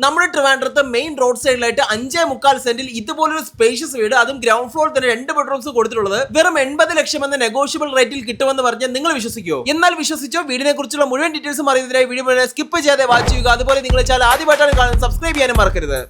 നമ്മുടെ ട്രിവാൻഡ്രത്ത് main road സൈഡിലായിട്ട് 5.25 സെന്റിൽ ഇതുപോലൊരു സ്പേഷ്യസ് വീട്, അതും ഗ്രൗണ്ട് ഫ്ലോർ തന്നെ 2 ബെഡ്റൂംസ് കൊടുത്തിട്ടുള്ളത് വെറും 80 ലക്ഷം എന്ന നെഗോഷ്യബിൾ റേറ്റിൽ കിട്ടുമെന്ന് പറഞ്ഞാൽ നിങ്ങൾ വിശ്വസിക്കുമോ? എന്നാൽ വിശ്വസിച്ചോ? വീടിനെ കുറിച്ചുള്ള മുഴുവൻ ഡീറ്റെയിൽസും അറിയുന്നതിനായി വീഡിയോ സ്കിപ്പ് ചെയ്യാതെ വാച്ച് ചെയ്യുക. അതുപോലെ നിങ്ങൾ ചാനൽ ആദ്യമായിട്ടാണ് കാണുന്നത്, സബ്സ്ക്രൈബ് ചെയ്യാനും മറക്കരുത്.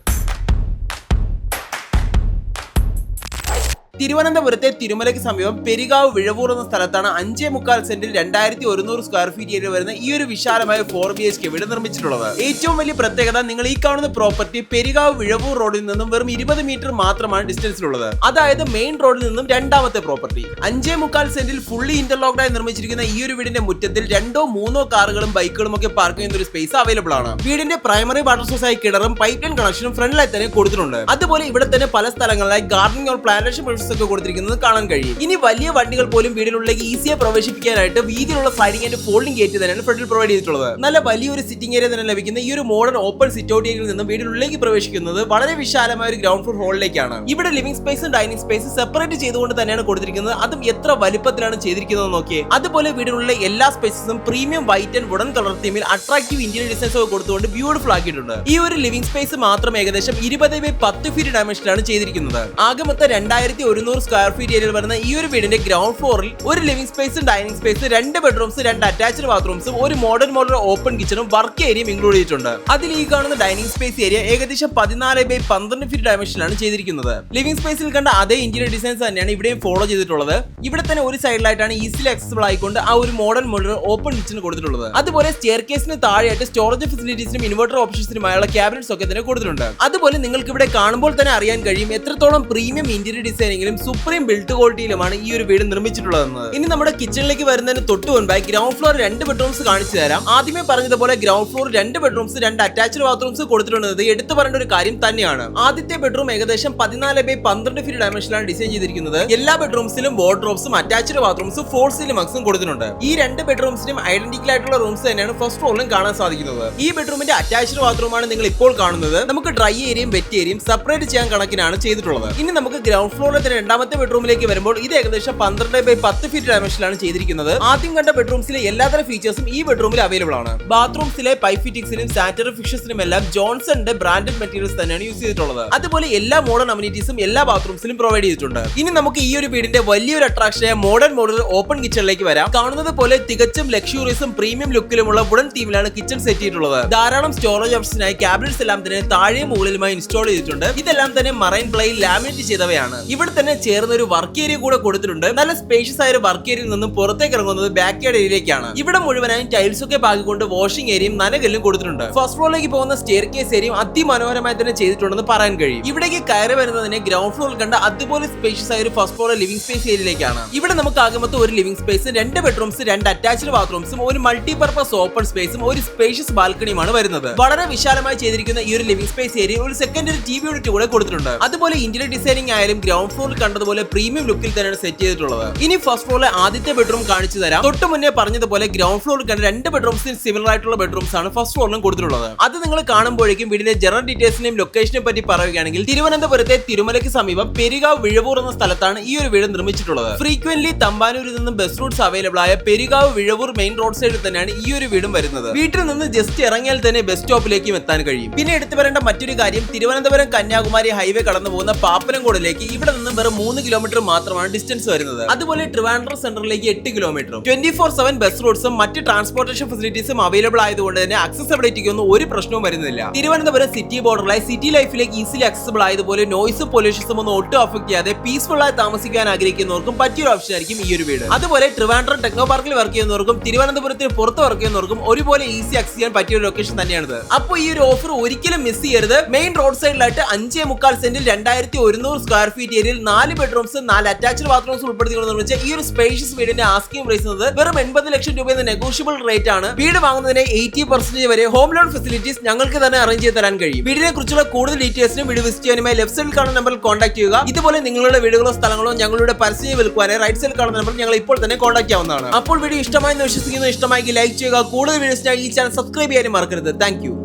തിരുവനന്തപുരത്തെ തിരുമലയ്ക്ക് സമീപം പെരികാവ് വിഴവൂർ എന്ന സ്ഥലത്താണ് 5.25 സെന്റിൽ 2100 സ്ക്വയർ ഫീറ്റ് ഏരിയ വരുന്ന ഈ ഒരു വിശാലമായ 4 BHK വീട് നിർമ്മിച്ചിട്ടുള്ളത്. ഏറ്റവും വലിയ പ്രത്യേകത, നിങ്ങൾ ഈ കാണുന്ന പ്രോപ്പർട്ടി പെരികാവ് വിഴവൂർ റോഡിൽ നിന്നും വെറും 20 മീറ്റർ മാത്രമാണ് ഡിസ്റ്റൻസിലുള്ളത്. അതായത് മെയിൻ റോഡിൽ നിന്നും രണ്ടാമത്തെ പ്രോപ്പർട്ടി. 5.25 സെന്റിൽ ഫുള്ളി ഇന്റർലോക്ഡ് ആയി നിർമ്മിച്ചിരിക്കുന്ന ഈ ഒരു വീടിന്റെ മുറ്റത്തിൽ 2-3 കാറുകളും ബൈക്കുകളും ഒക്കെ പാർക്ക് ചെയ്യുന്ന ഒരു സ്പേസ് അവൈലബിൾ ആണ്. വീടിന്റെ പ്രൈമറി വാട്ടർ സോഴ്സ് ആയി കിണറും പൈപ്പ് ലൈൻ കണക്ഷനും ഫ്രണ്ടിലായി തന്നെ കൊടുത്തിട്ടുണ്ട്. അതുപോലെ ഇവിടെ തന്നെ പല സ്ഥലങ്ങളിലായി ഗാർഡനിങ് ഓർ പ്ലാന്റേഷൻ ഒക്കെ കൊടുത്തിരിക്കുന്നത് കാണാൻ കഴിയും. ഇനി വലിയ വണ്ടികൾ പോലും വീടിനുള്ളിലേക്ക് ഈസിയായി പ്രവേശിപ്പിക്കാനായിട്ട് വീതിയിലുള്ള സ്ലൈഡിംഗ് ആൻഡ് ഫോൾഡിംഗ് ഗേറ്റ് തന്നെയാണ് ഫ്രണ്ടിൽ പ്രൊവൈഡ് ചെയ്തിട്ടുള്ളത്. നല്ല വലിയൊരു സിറ്റിംഗ് ഏരിയ തന്നെ ലഭിക്കുന്ന ഈ ഒരു മോഡേൺ ഓപ്പൺ സിറ്റ് ഔട്ട് ഏരിയയിൽ നിന്നും വീടിനുള്ളിലേക്ക് പ്രവേശിക്കുന്നത് വളരെ വിശാലമായ ഒരു ഗ്രൗണ്ട് ഫ്ലോർ ഹോളിലേക്കാണ്. ഇവിടെ ലിവിംഗ് സ്പേസും ഡൈനിങ് സ്പേസും സെപ്പറേറ്റ് ചെയ്തുകൊണ്ട് തന്നെയാണ് കൊടുത്തിരിക്കുന്നത്. അതും എത്ര വലുപ്പത്തിലാണ് ചെയ്തിരിക്കുന്നത് നോക്കിയേ. അതുപോലെ വീടിനുള്ള എല്ലാ സ്പേസസും premium white and wooden colour തീമിൽ അട്രാക്റ്റീവ് ഇന്റീരിയർ ഡിസൈൻസ് ഒക്കെ കൊടുത്തുകൊണ്ട് ബ്യൂട്ടിഫുൾ ആക്കിയിട്ടുണ്ട്. ഈ ഒരു ലിവിംഗ് സ്പേസ് മാത്രം ഏകദേശം 20x10 ഫീറ്റ് ഡയമെൻഷനിലാണ് ചെയ്തിരിക്കുന്നത്. ആകെ മൊത്തം 2100 സ്ക്വയർ ഫീറ്റ് ഏരിയയിൽ വരുന്ന ഈ ഒരു വീടിന്റെ ഗ്രൗണ്ട് ഫ്ലോറിൽ ഒരു ലിവിംഗ് സ്പേസും ഡൈനിങ് സ്പേസ്, 2 ബെഡ്റൂംസ്, 2 അറ്റാച്ച്ഡ് ബാത്റൂംസും, ഒരു മോഡേൺ ഓപ്പൺ കിച്ചണും വർക്ക് ഏരിയയും ഇൻക്ലൂഡ് ചെയ്തിട്ടുണ്ട്. അതിൽ ഈ കാണുന്ന ഡൈനിങ് സ്പേസ് ഏരിയ ഏകദേശം 14x12 ഫീറ്റ് ഡയമെൻഷനിലാണ് ചെയ്തിരിക്കുന്നത്. ലിവിംഗ് സ്പേസിൽ കണ്ട അതേ ഇന്റീരിയർ ഡിസൈൻസ് തന്നെയാണ് ഇവിടെയും ഫോളോ ചെയ്തിട്ടുള്ളത്. ഇവിടെ തന്നെ ഒരു സൈഡിലായിട്ടാണ് ഈസിലി ആക്സസിബിൾ ആയിക്കൊണ്ട് ആ ഒരു മോഡേൺ ഓപ്പൺ കിച്ചൺ കൊടുത്തിട്ടുള്ളത്. അതുപോലെ സ്റ്റെയർ കേസിന് താഴെയായിട്ട് സ്റ്റോറേജ് ഫെസിലിറ്റീസിനും ഇൻവെർട്ടർ ഓപ്ഷൻസിനുമായുള്ള ക്യാബിനറ്റ്സ് ഒക്കെ തന്നെ കൊടുത്തിട്ടുണ്ട്. അതുപോലെ നിങ്ങൾക്ക് ഇവിടെ കാണുമ്പോൾ തന്നെ അറിയാൻ കഴിയും എത്രത്തോളം പ്രീമിയം ഇന്റീരിയർ ഡിസൈനിങ്ങിലും സുപ്രീം ബിൽഡ് ക്വാളിറ്റിയിലുമാണ് ഈ ഒരു വീട് നിർമ്മിച്ചിട്ടുള്ളതെന്ന്. ഇനി നമ്മുടെ കിച്ചണിലേക്ക് വരുന്നതിന് തൊട്ട് മുൻപായി ഗ്രൗണ്ട് ഫ്ലോർ 2 ബെഡ്റൂംസ് കാണിച്ചു തരാം. ആദ്യമേ പറഞ്ഞതുപോലെ ground floor 2 bedrooms, 2 attached bathrooms കൊടുത്തിട്ടുള്ളത് എടുത്തു പറയേണ്ട ഒരു കാര്യം തന്നെയാണ്. ആദ്യത്തെ ബെഡ്റൂം ഏകദേശം 14x12 ഫീറ്റ് ഡയമെൻഷനിലാണ് ഡിസൈൻ ചെയ്തിരിക്കുന്നത്. എല്ലാ ബെഡ്റൂംസിലും വാർഡ്രോബ്സും അറ്റാച്ച്ഡ് ബാത്റൂംസും ഫോൾ സീലിംഗ്സും കൊടുത്തിട്ടുണ്ട്. ഈ 2 ബെഡ്റൂംസിനും ഐഡന്റിക്കൽ ആയിട്ടുള്ള റൂംസ് തന്നെയാണ് ഫസ്റ്റ് ഫ്ലോറിലും കാണാൻ സാധിക്കുന്നത്. ഈ ബെഡ്റൂമിന്റെ അറ്റാച്ച്ഡ് ബാത്റൂമാണ് നിങ്ങൾ ഇപ്പോൾ കാണുന്നത്. നമുക്ക് ഡ്രൈ ഏരിയയും വെറ്റ് ഏരിയയും സെപ്പറേറ്റ് ചെയ്യാൻ കണക്കിനാണ് ചെയ്തിട്ടുള്ളത്. ഇനി നമുക്ക് ഗ്രൗണ്ട് ഫ്ലോറിലെ രണ്ടാമത്തെ ബെഡ്റൂമിലേക്ക് വരുമ്പോൾ ഇത് ഏകദേശം 12x10 ഫീറ്റ് ഡയമെൻഷനിലാണ് ചെയ്തിരിക്കുന്നത്. ആദ്യം കണ്ട ബെഡ്റൂംസിലെ എല്ലാത്തരം ഫീച്ചേഴ്സും ഈ ബെഡ്റൂമിൽ അവൈലബിൾ ആണ്. ബാത്റൂംസിലെ പൈപ്പ് ഫിറ്റിംഗ്സിനും സാനിറ്ററി ഫിഷസിനും എല്ലാം ജോൺസന്റെ ബ്രാൻഡഡ് മെറ്റീരിയൽസ് തന്നെയാണ് യൂസ് ചെയ്തിട്ടുള്ളത്. അതുപോലെ എല്ലാ മോഡേൺ അമ്യൂണിറ്റീസും എല്ലാ ബാത്റൂംസിലും പ്രൊവൈഡ് ചെയ്തിട്ടുണ്ട്. ഇനി നമുക്ക് ഈ ഒരു വീടിന്റെ വലിയൊരു അട്രാക്ഷനായ മോഡേൺ ഓപ്പൺ കിച്ചണിലേക്ക് വരാം. കാണുന്നത് പോലെ തികച്ചും ലക്ഷൂറിയസും പ്രീമിയം ലുക്കിലുമുള്ള വുഡൻ തീമിലാണ് കിച്ചൺ സെറ്റ് ചെയ്തിട്ടുള്ളത്. ധാരാളം സ്റ്റോറേജ് ഓപ്ഷനായി ക്യാബിനറ്റ്സ് എല്ലാം തന്നെ താഴെയും മുകളിലുമായി ഇൻസ്റ്റാൾ ചെയ്തിട്ടുണ്ട്. ഇതെല്ലാം തന്നെ മറൈൻ പ്ലൈയിൽ ലാമിനേറ്റ് ചെയ്തവയാണ്. ഇവിടെ തന്നെ ചേർന്ന ഒരു വർക്ക് ഏരിയ കൂടെ കൊടുത്തിട്ടുണ്ട്. നല്ല സ്പേഷ്യസ് ആയ ഒരു വർക്ക് ഏരിയയിൽ നിന്നും പുറത്തേക്ക് ഇറങ്ങുന്നത് ബാക്ക് യാർഡ് ഏരിയയിലേക്കാണ്. ഇവിടെ മുഴുവനായും ടൈൽസ് ഒക്കെ പാകിക്കൊണ്ട് വാഷിംഗ് ഏരിയയും നനകല്ലും കൊടുത്തിട്ടുണ്ട്. ഫസ്റ്റ് ഫ്ലോറിലേക്ക് പോകുന്ന സ്റ്റെയർ കേസ് ഏരിയയും അതിമനോഹരമായി തന്നെ ചെയ്തിട്ടുണ്ടെന്ന് പറയാൻ കഴിയും. ഇവിടേക്ക് കയറി വരുന്നതിന് ഗ്രൗണ്ട് ഫ്ലോറിൽ കണ്ട അതുപോലെ സ്പേഷ്യസ് ആയ ഒരു ഫസ്റ്റ് ഫ്ലോർ ലിവിംഗ് സ്പേസ് ഏരിയയിലേക്കാണ്. ഇവിടെ നമുക്ക് ആകെ മൊത്തം ഒരു ലിവിംഗ് സ്പേസും, 2 ബെഡ്റൂംസ്, 2 അറ്റാച്ച്ഡ് ബാത്റൂംസും, ഒരു മൾട്ടിപർപ്പസ് ഓപ്പൺ സ്പേസും, ഒരു സ്പേഷ്യസ് ബാൽക്കണിയുമാണ് വരുന്നത്. വളരെ വിശാലമായി ചെയ്തിരിക്കുന്ന ഈ ഒരു ലിവിംഗ് സ്പേസ് ഏരിയ ഒരു സെക്കൻഡറി ടിവി യൂണിറ്റ് കൂടെ കൊടുത്തിട്ടുണ്ട്. അതുപോലെ ഇന്റീരിയർ ഡിസൈനിങ് ആയാലും ഗ്രൗണ്ട് ഫ്ലോറിൽ കണ്ടതുപോലെ പ്രീമിയം ലുക്കിൽ തന്നെയാണ് സെറ്റ് ചെയ്തിട്ടുള്ളത്. ഇനി ഫസ്റ്റ് ഫ്ലോറിലെ ആദ്യത്തെ ബെഡ്റൂം കാണിച്ചു തരാം. തൊട്ട് മുന്നേ പറഞ്ഞതുപോലെ ഗ്രൗണ്ട് ഫ്ലോറിൽ കണ്ട 2 ബെഡ്റൂംസിന് സിമിലർ ആയിട്ടുള്ള ബെഡ്റൂംസ് ആണ് ഫസ്റ്റ് ഫ്ലോറിലും കൊടുത്തിട്ടുള്ളത്. അത് നിങ്ങൾ കാണുമ്പോഴേക്കും വീടിന്റെ ജനറൽ ഡീറ്റെയിൽസിനെയും ലൊക്കേഷനെ പറ്റി പറയുകയാണെങ്കിൽ തിരുവനന്തപുരത്തെ തിരുമലയ്ക്ക് സമീപം പെരികാവ് വിഴവൂർ എന്ന സ്ഥലത്താണ് ഈ ഒരു വീട് നിർമ്മിച്ചിട്ടുള്ളത്. ഫ്രീക്വന്റ്ലി തമ്പാനൂരിൽ നിന്നും ബസ് റൂട്ട്സ് അവൈലബിൾ ആയ പെരികാവ് വിഴവൂർ മെയിൻ റോഡ് സൈഡിൽ തന്നെയാണ് ഈ ഒരു വീടും വരുന്നത്. വീട്ടിൽ നിന്ന് ജസ്റ്റ് ഇറങ്ങിയാൽ തന്നെ ബസ് സ്റ്റോപ്പിലേക്കും എത്താൻ കഴിയും. പിന്നെ എടുത്തു വരേണ്ട മറ്റൊരു കാര്യം, തിരുവനന്തപുരം കന്യാകുമാരി ഹൈവേ കടന്നു പോകുന്ന പാപ്പനംകോടിലേക്ക് ഇവിടെ നിന്ന് വെറും 3 കിലോമീറ്റർ മാത്രമാണ് ഡിസ്റ്റൻസ് വരുന്നത്. അതുപോലെ ട്രിവാൻഡ്രം സെന്ററിലേക്ക് 8 കിലോമീറ്ററും 24/7 ബസ് റൂട്ട്സും മറ്റ് ട്രാൻസ്പോർട്ടേഷൻ ഫെസിലിറ്റീസും അവൈലബിൾ ആയതുകൊണ്ട് തന്നെ അക്സസിബിലിറ്റിക്ക് ഒന്നും ഒരു പ്രശ്നവും വരുന്നില്ല. തിരുവനന്തപുരം സിറ്റി ബോർഡറിലായി സിറ്റി ലൈഫിലേക്ക് ഈസിലി അക്സസിബിൾ ആയതുപോലെ നോയ്സും പൊല്യൂഷൻസും ഒന്നും ഒട്ടും അഫക്ട് ചെയ്യാതെ പീസ്ഫുൾ ആയി താമസിക്കാൻ ആഗ്രഹിക്കുന്നവർക്കും പറ്റിയൊരു ഓപ്ഷൻ ആയിരിക്കും ഈ ഒരു വീട്. അതുപോലെ ട്രിവാൻഡ്രം ടെക്നോ പാർക്കിൽ വർക്ക് ചെയ്യുന്നവർക്കും തിരുവനന്തപുരത്തിന് പുറത്ത് വർക്ക് ചെയ്യുന്നവർക്കും ഒരുപോലെ ഈസി ആക്സസ് ചെയ്യാൻ പറ്റിയ ഒരു ലൊക്കേഷൻ തന്നെയാണിത്. അപ്പോൾ ഈ ഒരു ഓഫർ ഒരിക്കലും മിസ് ചെയ്യരുത്. മെയിൻ റോഡ് സൈഡിലായിട്ട് 5.25 സെന്റിൽ 2100 സ്ക്വയർ ഫീറ്റ് ഏരിയയിൽ 4 ബെഡ്റൂംസ്, 4 അറ്റാച്ച്ഡ് ബാത്റൂംസ് ഉൾപ്പെടുത്തിക്കൊണ്ട് നിർമ്മിച്ച ഈ ഒരു സ്പേഷ്യസ് വീടിന്റെ ആസ്കിംഗ് പ്രൈസ് വെറും 80 ലക്ഷം രൂപ എന്ന നെഗോഷ്യബിൾ റേറ്റ് ആണ്. വീട് വാങ്ങുന്നതിന് 80% വരെ ഹോം ലോൺ ഫെസിലിറ്റീസ് ഞങ്ങൾക്ക് തന്നെ അറേഞ്ച് ചെയ്ത് തരാൻ കഴിയും. വീടിനെ കുറിച്ചുള്ള കൂടുതൽ ഡീറ്റെയിൽസിനും വീഡിയോ വിസിറ്റ് ചെയ്യാനുമായി ലെഫ്റ്റ് സൈഡിൽ കാണുന്ന നമ്പറിൽ കോൺടാക്ട് ചെയ്യുക. ഇതുപോലെ നിങ്ങളുടെ വീടുകളോ സ്ഥലങ്ങളോ ഞങ്ങളുടെ പരസ്യം വിൽക്കുവാനായി റൈറ്റ് സൈഡിൽ കാണുന്ന നമ്പറിൽ ഞങ്ങൾ ഇപ്പോൾ തന്നെ കോൺടാക്ട് ചെയ്യാവുന്നതാണ്. അപ്പോൾ വീഡിയോ ഇഷ്ടമായി വിശ്വസിക്കുന്നു. ഇഷ്ടമായി ലൈക്ക് ചെയ്യുക. കൂടുതൽ വീഡിയോസിനായി ഈ ചാനൽ സബ്സ്ക്രൈബ് ചെയ്യാനും മറക്കരുത്. Thank you.